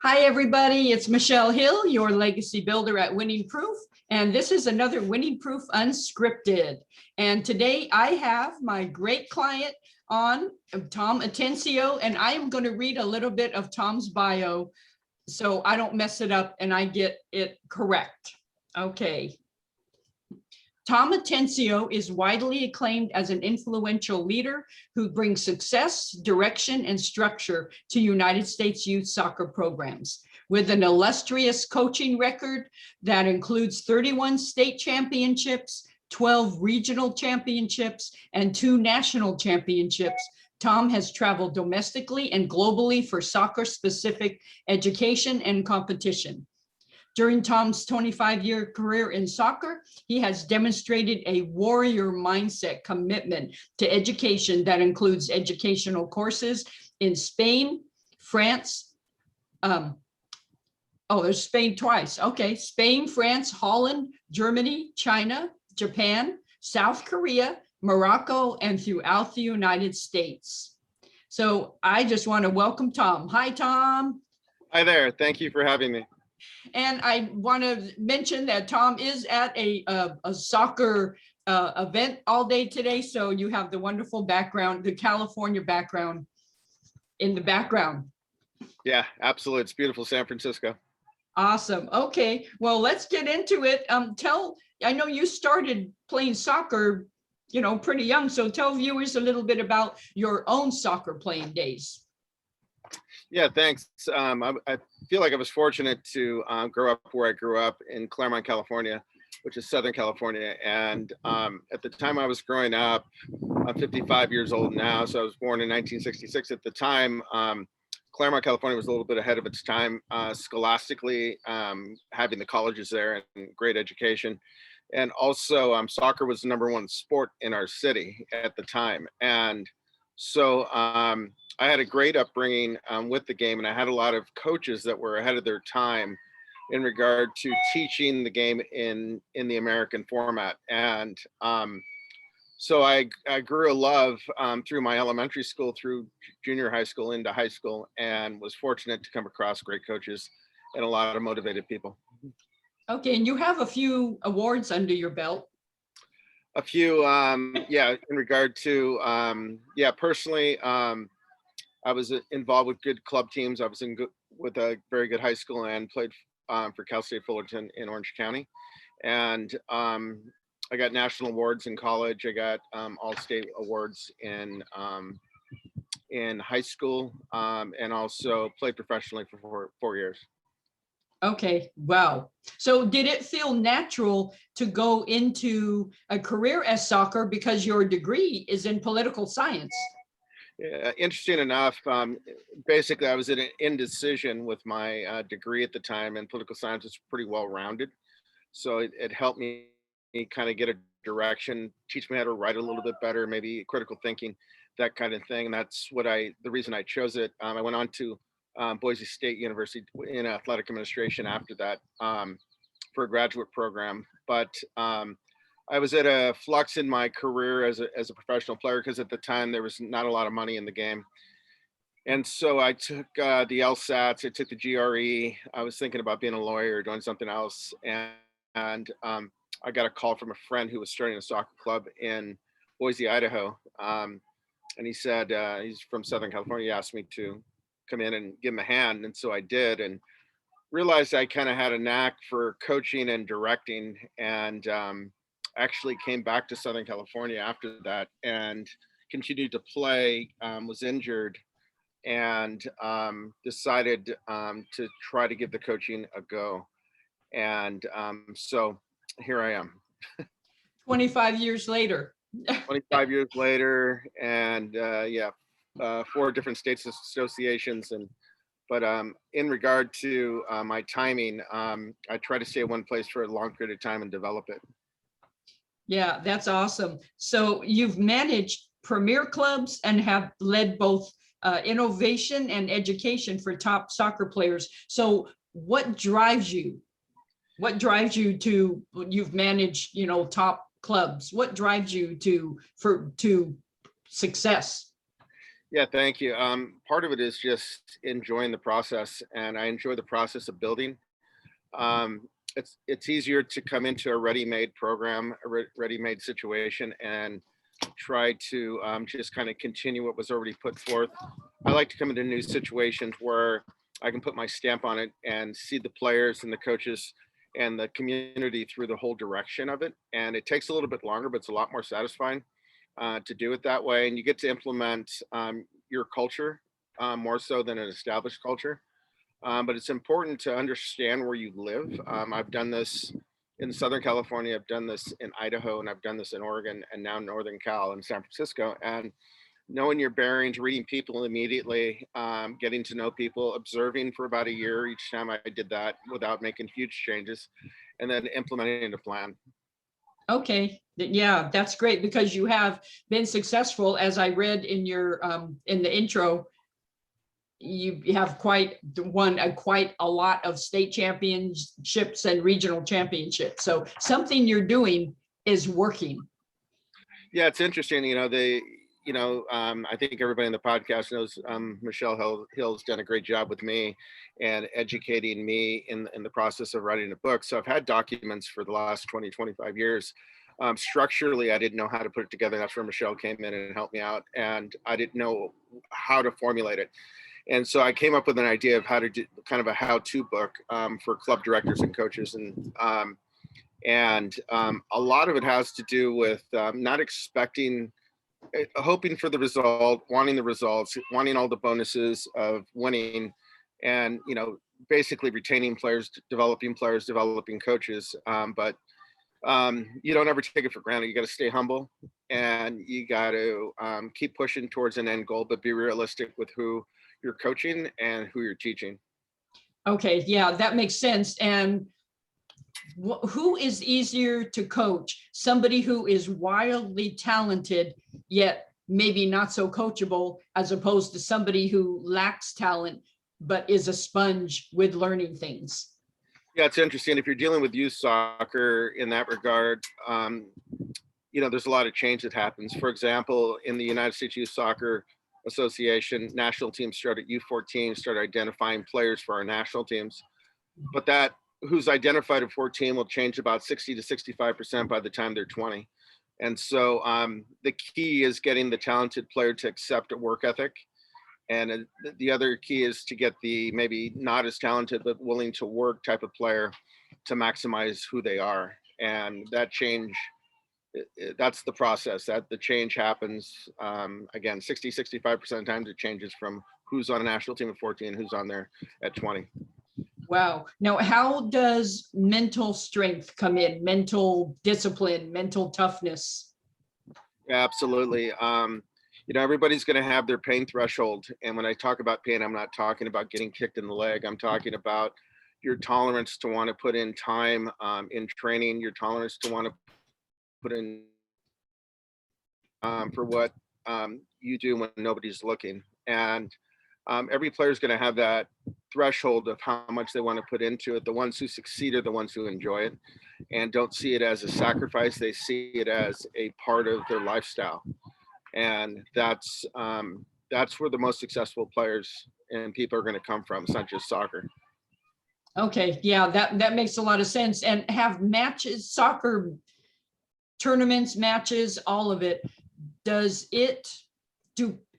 Hi, everybody. It's Michelle Hill, your legacy builder at Winning Proof. And this is another Winning Proof Unscripted. And today I have my great client on, Tom Atencio, and I am going to read a little bit of Tom's bio so I don't mess it up and I get it correct. Okay. Tom Atencio is widely acclaimed as an influential leader who brings success, direction, and structure to United States youth soccer programs. With an illustrious coaching record that includes 31 state championships, 12 regional championships, and 2 national championships, Tom has traveled domestically and globally for soccer-specific education and competition. During Tom's 25-year career in soccer, he has demonstrated a warrior mindset commitment to education that includes educational courses in Spain, France. There's Spain twice. Okay, Spain, France, Holland, Germany, China, Japan, South Korea, Morocco, and throughout the United States. So I just want to welcome Tom. Hi, Tom. Hi there. Thank you for having me. And I want to mention that Tom is at a soccer event all day today. So you have the wonderful background, the California background in the background. Yeah, absolutely. It's beautiful San Francisco. Awesome. Okay, well, let's get into it. I know you started playing soccer, pretty young. So tell viewers a little bit about your own soccer playing days. Yeah, thanks. I feel like I was fortunate to grow up where I grew up in Claremont, California, which is Southern California. And at the time I was growing up, I'm 55 years old now. So I was born in 1966. At the time, Claremont, California was a little bit ahead of its time scholastically, having the colleges there and great education. And also soccer was the #1 sport in our city at the time. And so I had a great upbringing with the game, and I had a lot of coaches that were ahead of their time in regard to teaching the game in the American format. And so I grew a love through my elementary school, through junior high school, into high school, and was fortunate to come across great coaches and a lot of motivated people. Okay, and you have a few awards under your belt. A few, yeah, in regard to, personally, I was involved with good club teams. I was with a very good high school and played for Cal State Fullerton in Orange County. And I got national awards in college. I got all-state awards in high school, and also played professionally for 4 years. Okay, wow. So did it feel natural to go into a career as soccer because your degree is in political science? Interesting enough, basically I was in an indecision with my degree at the time, and political science is pretty well rounded. So it helped me kind of get a direction, teach me how to write a little bit better, maybe critical thinking, that kind of thing. And that's the reason I chose it. I went on to Boise State University in athletic administration after that for a graduate program. But I was at a flux in my career as a professional player, because at the time there was not a lot of money in the game. And so I took the LSATs, I took the GRE. I was thinking about being a lawyer or doing something else. And I got a call from a friend who was starting a soccer club in Boise, Idaho. And he said, he's from Southern California. He asked me to come in and give him a hand. And so I did, and realized I kind of had a knack for coaching and directing, and actually came back to Southern California after that and continued to play, was injured, and decided to try to give the coaching a go. And so here I am. 25 years later. 25 years later, and 4 different states associations. But in regard to my timing, I try to stay at one place for a long period of time and develop it. Yeah, that's awesome. So you've managed premier clubs and have led both innovation and education for top soccer players. So what drives you? What drives you to, you've managed, top clubs? What drives you to success? Yeah, thank you. Part of it is just enjoying the process, and I enjoy the process of building. Um, it's easier to come into a ready-made program, a ready-made situation, and try to just kind of continue what was already put forth. I like to come into new situations where I can put my stamp on it and see the players and the coaches and the community through the whole direction of it. And it takes a little bit longer, but it's a lot more satisfying to do it that way. And you get to implement your culture more so than an established culture. But it's important to understand where you live. I've done this in Southern California, I've done this in Idaho, and I've done this in Oregon, and now Northern Cal in San Francisco. And knowing your bearings, reading people immediately, getting to know people, observing for about a year each time I did that without making huge changes, and then implementing a plan. Okay, yeah, that's great because you have been successful, as I read in your in the intro. You have won quite a lot of state championships and regional championships. So something you're doing is working. Yeah, it's interesting. I think everybody in the podcast knows Michelle Hill's done a great job with me and educating me in the process of writing a book. So I've had documents for the last 20, 25 years. Structurally, I didn't know how to put it together. That's where Michelle came in and helped me out. And I didn't know how to formulate it. And so I came up with an idea of how to do kind of a how-to book for club directors and coaches. And a lot of it has to do with not expecting, hoping for the result, wanting the results, wanting all the bonuses of winning, and basically retaining players, developing coaches. But you don't ever take it for granted. You got to stay humble, and you got to keep pushing towards an end goal, but be realistic with who you're coaching and who you're teaching. Okay, yeah, that makes sense. And who is easier to coach? Somebody who is wildly talented, yet maybe not so coachable, as opposed to somebody who lacks talent, but is a sponge with learning things. Yeah, it's interesting. If you're dealing with youth soccer in that regard, there's a lot of change that happens. For example, in the United States Youth Soccer Association, national teams start at U14, start identifying players for our national teams. But that who's identified at 14 will change about 60 to 65% by the time they're 20. And so the key is getting the talented player to accept a work ethic. And the other key is to get the maybe not as talented, but willing to work type of player to maximize who they are. And that change, that's the process. That the change happens, again, 60, 65% of the times it changes from who's on a national team at 14, who's on there at 20. Wow. Now, how does mental strength come in? Mental discipline, mental toughness? Yeah, absolutely. Everybody's going to have their pain threshold. And when I talk about pain, I'm not talking about getting kicked in the leg. I'm talking about your tolerance to want to put in time in training, your tolerance to want to put in for what you do when nobody's looking. And every player is going to have that threshold of how much they want to put into it. The ones who succeed are the ones who enjoy it and don't see it as a sacrifice. They see it as a part of their lifestyle. And that's where the most successful players and people are going to come from. It's not just soccer. Okay, yeah, that makes a lot of sense. And have matches, soccer tournaments, matches, all of it.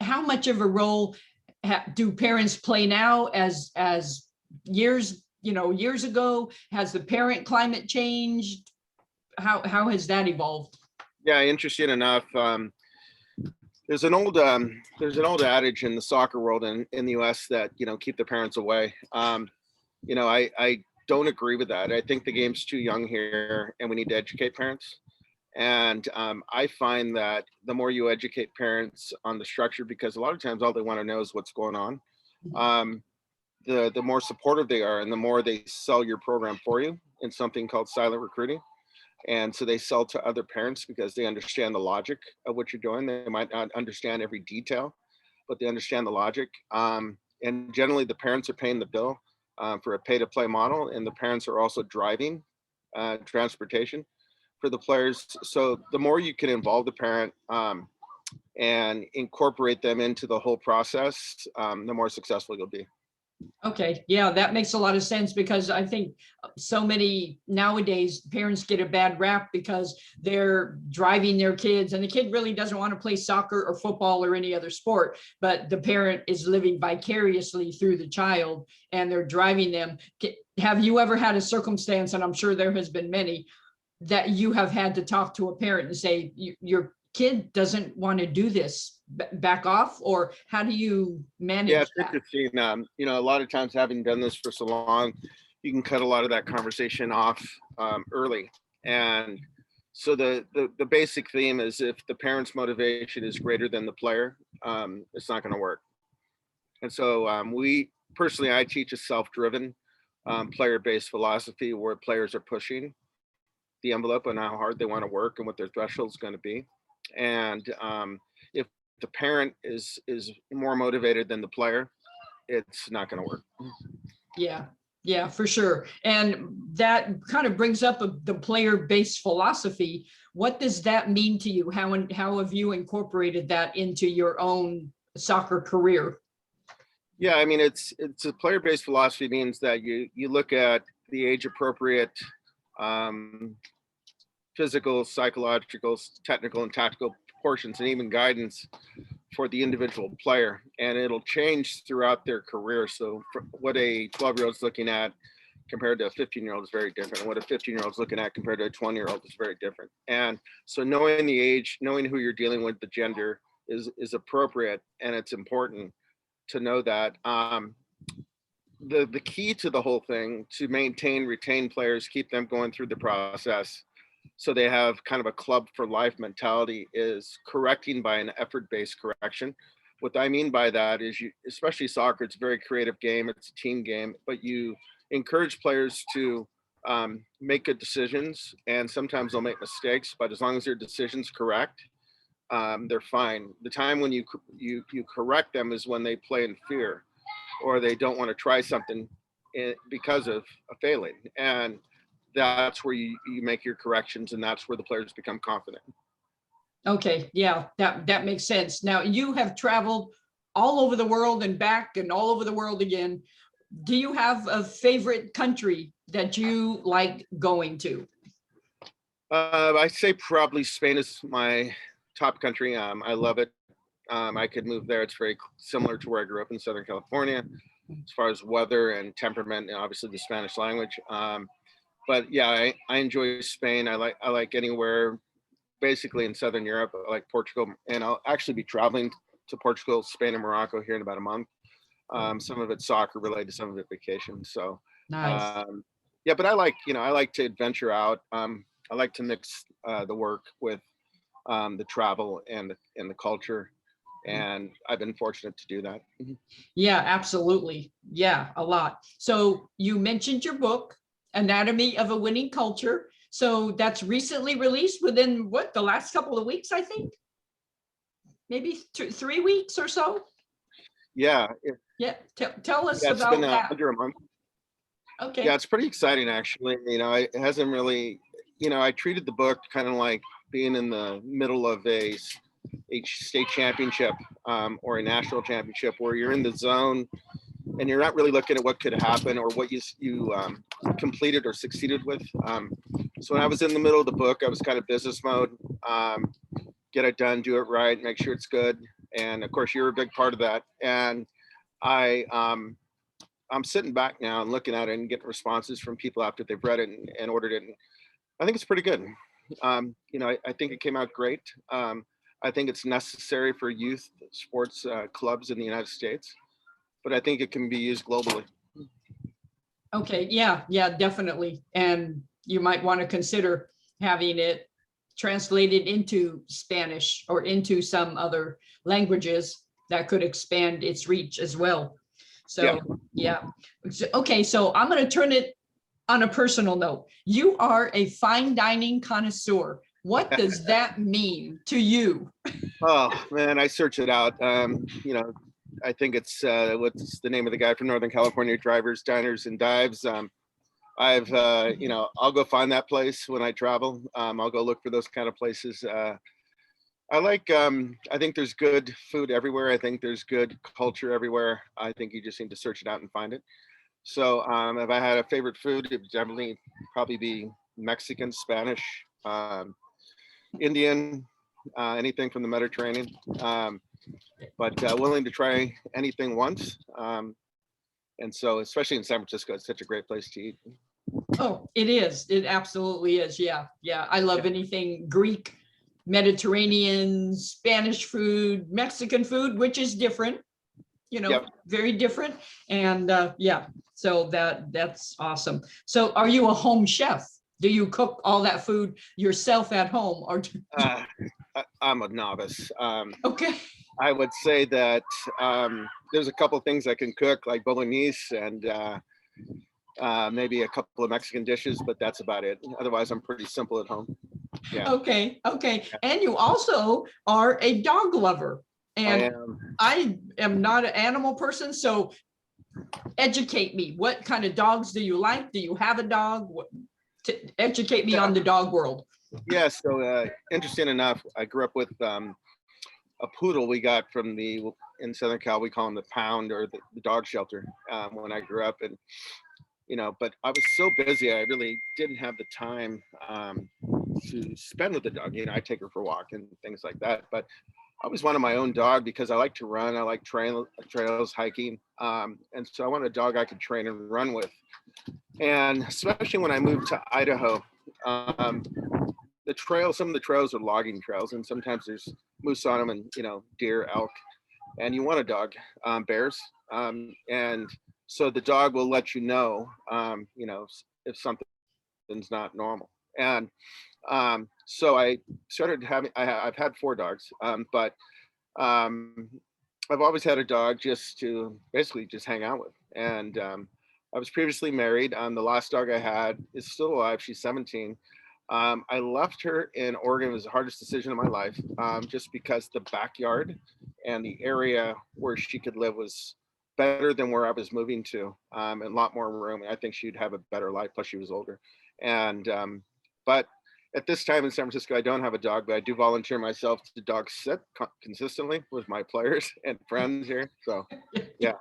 How much of a role do parents play now as years ago? Has the parent climate changed? How has that evolved? Yeah, interesting enough. There's an old adage in the soccer world in the US that, keep the parents away. I don't agree with that. I think the game's too young here and we need to educate parents. And I find that the more you educate parents on the structure, because a lot of times all they want to know is what's going on, the more supportive they are and the more they sell your program for you in something called silent recruiting. And so they sell to other parents because they understand the logic of what you're doing. They might not understand every detail, but they understand the logic. And generally the parents are paying the bill for a pay to play model, and the parents are also driving transportation for the players. So the more you can involve the parent, and incorporate them into the whole process, the more successful you'll be. Okay, yeah, that makes a lot of sense, because I think so many nowadays parents get a bad rap because they're driving their kids, and the kid really doesn't want to play soccer or football or any other sport, but the parent is living vicariously through the child and they're driving them. Have you ever had a circumstance, and I'm sure there has been many, that you have had to talk to a parent and say, your kid doesn't want to do this, back off? Or how do you manage Yeah, it's that? interesting. A lot of times, having done this for so long, you can cut a lot of that conversation off early. And so the basic theme is, if the parent's motivation is greater than the player, it's not going to work. And so I teach a self-driven player-based philosophy, where players are pushing the envelope on how hard they want to work and what their threshold is going to be. And if the parent is more motivated than the player, it's not going to work. Yeah, for sure. And that kind of brings up the player-based philosophy. What does that mean to you? How have you incorporated that into your own soccer career? Yeah, I mean, it's a player-based philosophy means that you look at the age-appropriate physical, psychological, technical, and tactical portions, and even guidance for the individual player, and it'll change throughout their career. So what a 12-year-old is looking at compared to a 15-year-old is very different. And what a 15-year-old is looking at compared to a 20-year-old is very different. And so knowing the age, knowing who you're dealing with, the gender is appropriate, and it's important to know that. The key to the whole thing, to retain players, keep them going through the process, so they have kind of a club for life mentality, is correcting by an effort-based correction. What I mean by that is, especially soccer, it's a very creative game, it's a team game, but you encourage players to make good decisions, and sometimes they'll make mistakes, but as long as their decision's correct, they're fine. The time when you correct them is when they play in fear, or they don't want to try something because of a failing. And that's where you make your corrections, and that's where the players become confident. Okay, yeah, that makes sense. Now, you have traveled all over the world and back and all over the world again. Do you have a favorite country that you like going to? I say probably Spain is my top country. I love it. I could move there. It's very similar to where I grew up in Southern California, as far as weather and temperament, and obviously the Spanish language. But yeah, I enjoy Spain. I like anywhere basically in Southern Europe. I like Portugal, and I'll actually be traveling to Portugal, Spain, and Morocco here in about a month. Some of it's soccer related, some of it vacation. So Nice. yeah, but I like to adventure out. I like to mix the work with the travel and the culture, and I've been fortunate to do that. Yeah, absolutely. Yeah, a lot. So you mentioned your book, Anatomy of a Winning Culture. So that's recently released within the last couple of weeks, I think? Maybe 3 weeks or so? Yeah, Yeah, tell us yeah, it's been about that. under a month. Yeah, Okay. it's pretty exciting actually. It hasn't really, I treated the book kind of like being in the middle of a state championship or a national championship, where you're in the zone and you're not really looking at what could happen or what you completed or succeeded with. So when I was in the middle of the book, I was kind of business mode, get it done, do it right, make sure it's good. And of course, you're a big part of that. And I'm sitting back now and looking at it and getting responses from people after they've read it and ordered it. And I think it's pretty good. I think it came out great. I think it's necessary for youth sports clubs in the United States, but I think it can be used globally. Okay, yeah, definitely. And you might want to consider having it translated into Spanish or into some other languages that could expand its reach as well. So, yeah. Okay, so I'm going to turn it on a personal note. You are a fine dining connoisseur. What does that mean to you? Oh man, I search it out. I think it's what's the name of the guy from Northern California, Drivers, Diners, and Dives. I'll go find that place when I travel. I'll go look for those kind of places. I think there's good food everywhere. I think there's good culture everywhere. I think you just need to search it out and find it. So if I had a favorite food, it would definitely probably be Mexican, Spanish, Indian, anything from the Mediterranean. But willing to try anything once. And so, especially in San Francisco, it's such a great place to eat. Oh, it is. It absolutely is. Yeah. Yeah. I love anything Greek, Mediterranean, Spanish food, Mexican food, which is different, Yep. very different. And yeah, so that's awesome. So are you a home chef? Do you cook all that food yourself at home or? I'm a novice. Okay. I would say that there's a couple things I can cook, like bolognese and maybe a couple of Mexican dishes, but that's about it. Otherwise, I'm pretty simple at home. Yeah. Okay. And you also are a dog lover. I And am. I am not an animal person, so educate me. What kind of dogs do you like? Do you have a dog? Educate me on the dog world. Yeah. So interesting enough, I grew up with a poodle we got from in Southern Cal. We call him the Pound, or the dog shelter, when I grew up. And but I was so busy, I really didn't have the time to spend with the dog. I take her for a walk and things like that. But I always wanted my own dog because I like to run. I like trails, hiking. And so I wanted a dog I could train and run with. And especially when I moved to Idaho, some of the trails are logging trails, and sometimes there's moose on them, and deer, elk, and you want a dog, bears, and so the dog will let if something's not normal. And so I started I've had 4 dogs, but I've always had a dog just to basically just hang out with. And I was previously married. The last dog I had is still alive. She's 17. I left her in Oregon. It was the hardest decision of my life, just because the backyard and the area where she could live was better than where I was moving to, and a lot more room. I think she'd have a better life. Plus, she was older. And but at this time in San Francisco, I don't have a dog, but I do volunteer myself to dog sit consistently with my players and friends here. So, yeah.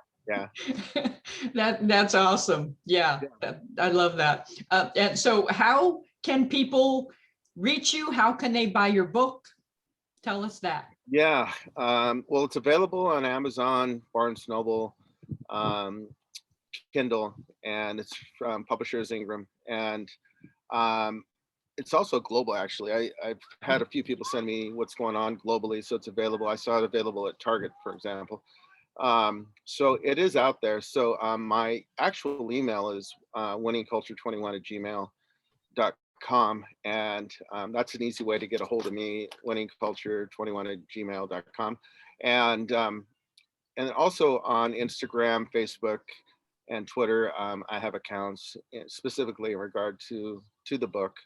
That's awesome. Yeah, I love that. And so how can people reach you? How can they buy your book? Tell us that. Yeah. Well, it's available on Amazon, Barnes Noble, Kindle, and it's from Publishers Ingram. And it's also global, actually. I've had a few people send me what's going on globally, so it's available. I saw it available at Target, for example. So it is out there. So my actual email is winningculture21@gmail.com, and that's an easy way to get a hold of me, winningculture21@gmail.com. And also on Instagram, Facebook, and Twitter, I have accounts specifically in regard to the book.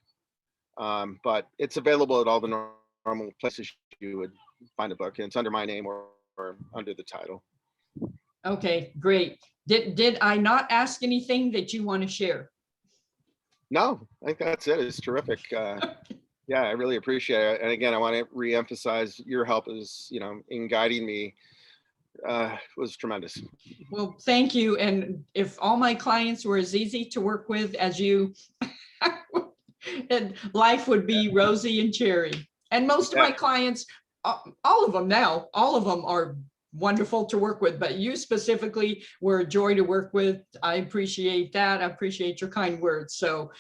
But it's available at all the normal places you would find a book, and it's under my name or under the title. Okay, great. Did I not ask anything that you want to share? No, I think that's it. It's terrific. Yeah, I really appreciate it. And again, I want to reemphasize your help in guiding me was tremendous. Well, thank you. And if all my clients were as easy to work with as you, and life would be rosy and cherry. And most of my clients, all of them are wonderful to work with, but you specifically were a joy to work with. I appreciate that. I appreciate your kind words. So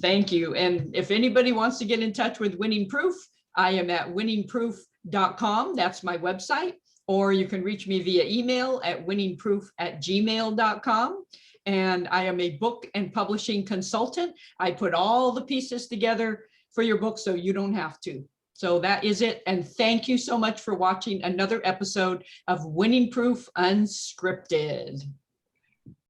thank you. And if anybody wants to get in touch with Winning Proof, I am at winningproof.com. That's my website. Or you can reach me via email at winningproof@gmail.com. And I am a book and publishing consultant. I put all the pieces together for your book so you don't have to. So that is it. And thank you so much for watching another episode of Winning Proof Unscripted.